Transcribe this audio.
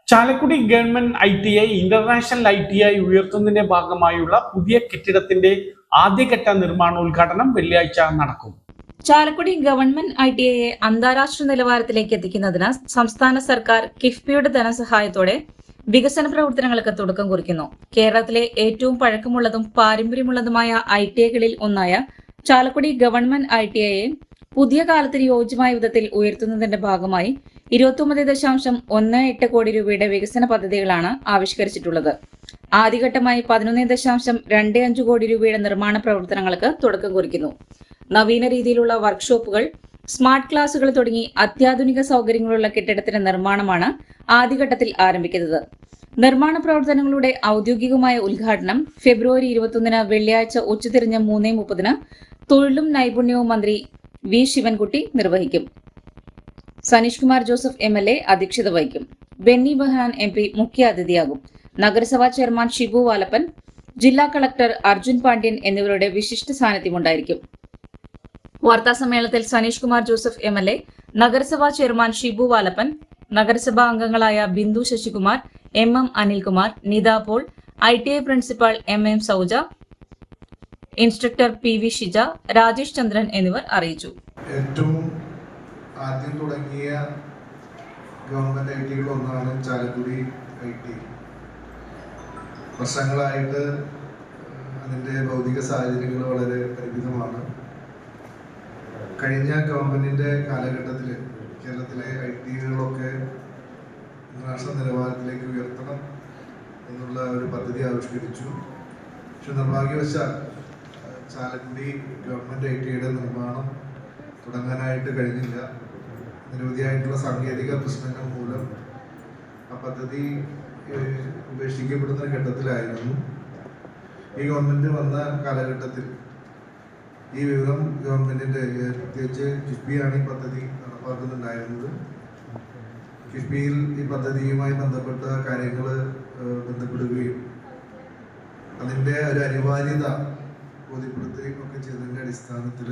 Chalakudy government ITI international ITI ഉയർത്തുന്നതിന്റെ ഭാഗമായുള്ള പുതിയ കെട്ടിടത്തിന്റെ ആദ്യഘട്ട നിർമ്മാണോദ്ഘാടനം വെള്ളിയാഴ്ച നടക്കും. ചാലക്കുടി ഗവൺമെന്റ് ITIയെ അന്താരാഷ്ട്ര നിലവാരത്തിലേക്ക് എത്തിക്കുന്നതിന് സംസ്ഥാന സർക്കാർ കിഫ്ബിയുടെ ധനസഹായത്തോടെ വികസന പ്രവർത്തനങ്ങൾക്ക് തുടക്കം കുറിക്കുന്നു. കേരളത്തിലെ ഏറ്റവും പഴക്കമുള്ളതും പാരമ്പര്യമുള്ളതുമായ ITIകളിൽ ഒന്നായ ചാലക്കുടി ഗവൺമെന്റ് ITIയെ പുതിയ കാലത്തിന് യോജ്യമായ വിധത്തിൽ ഉയർത്തുന്നതിന്റെ ഭാഗമായി 29.18 കോടി രൂപയുടെ വികസന പദ്ധതികളാണ് ആവിഷ്കരിച്ചിട്ടുള്ളത്. ആദ്യഘട്ടമായി 11.25 കോടി രൂപയുടെ നിർമ്മാണ പ്രവർത്തനങ്ങൾക്ക് തുടക്കം കുറിക്കുന്നു. നവീന രീതിയിലുള്ള വർക്ക്ഷോപ്പുകൾ, സ്മാർട്ട് ക്ലാസുകൾ തുടങ്ങി അത്യാധുനിക സൗകര്യങ്ങളുള്ള കെട്ടിടത്തിന്റെ നിർമ്മാണമാണ് ആദ്യഘട്ടത്തിൽ ആരംഭിക്കുന്നത്. നിർമ്മാണ പ്രവർത്തനങ്ങളുടെ ഔദ്യോഗികമായ ഉദ്ഘാടനം ഫെബ്രുവരി 21 വെള്ളിയാഴ്ച ഉച്ചതിരിഞ്ഞ് 3:30 തൊഴിലും നൈപുണ്യവും മന്ത്രി വി ശിവൻകുട്ടി നിർവഹിക്കും. സനീഷ് കുമാർ ജോസഫ് MLA അധ്യക്ഷത വഹിക്കും. ബെന്നി ബെഹാൻ MP മുഖ്യ അതിഥിയാകും. നഗരസഭാ ചെയർമാൻ ഷിബു വാലപ്പൻ, ജില്ലാ കളക്ടർ അർജുൻ പാണ്ഡ്യൻ എന്നിവരുടെ വിശിഷ്ട സാന്നിധ്യമുണ്ടായിരിക്കും. വാർത്താസമ്മേളനത്തിൽ സനീഷ് കുമാർ ജോസഫ് MLA, നഗരസഭാ ചെയർമാൻ ഷിബു വാലപ്പൻ, നഗരസഭാ അംഗങ്ങളായ Bindu Sasikumar, MM Anilkumar, Nitha Paul, ITI principal MM Sauja, instructor PV Shija, Rajesh Chandran എന്നിവർ അറിയിച്ചു. ഏറ്റവും ആദ്യം തുടങ്ങിയ ഗവൺമെന്റ് ITIകളിൽ ഒന്നാണ് ചാലക്കുടി ITI. വർഷങ്ങളായിട്ട് അതിൻ്റെ ഭൗതിക സാഹചര്യങ്ങൾ വളരെ പരിമിതമാണ്. കഴിഞ്ഞ ഗവൺമെന്റിന്റെ കാലഘട്ടത്തിൽ കേരളത്തിലെ ITIകളൊക്കെ ഇന്റർനാഷണൽ നിലവാരത്തിലേക്ക് ഉയർത്തണം എന്നുള്ള ഒരു പദ്ധതി ആവിഷ്കരിച്ചു. പക്ഷെ നിർഭാഗ്യവശാൽ ചാലക്കുടി ഗവൺമെന്റ് ITIയുടെ നിർമ്മാണം തുടങ്ങാനായിട്ട് കഴിഞ്ഞില്ല. നിരവധിയായിട്ടുള്ള സാങ്കേതിക പ്രശ്നങ്ങൾ മൂലം ആ പദ്ധതി ഉപേക്ഷിക്കപ്പെടുന്ന ഘട്ടത്തിലായിരുന്നു. ഈ ഗവൺമെന്റ് വന്ന കാലഘട്ടത്തിൽ ഈ വിവരം ഗവൺമെന്റിന്റെ പ്രത്യേകിച്ച് കിഫ്ബിയാണ് ഈ പദ്ധതി നടപ്പാക്കുന്നുണ്ടായിരുന്നത്. കിഫ്ബിയിൽ ഈ പദ്ധതിയുമായി ബന്ധപ്പെട്ട കാര്യങ്ങൾ ബന്ധപ്പെടുകയും അതിൻ്റെ ഒരു അനിവാര്യത ബോധ്യപ്പെടുത്തുകയും ഒക്കെ ചെയ്തതിൻ്റെ അടിസ്ഥാനത്തിൽ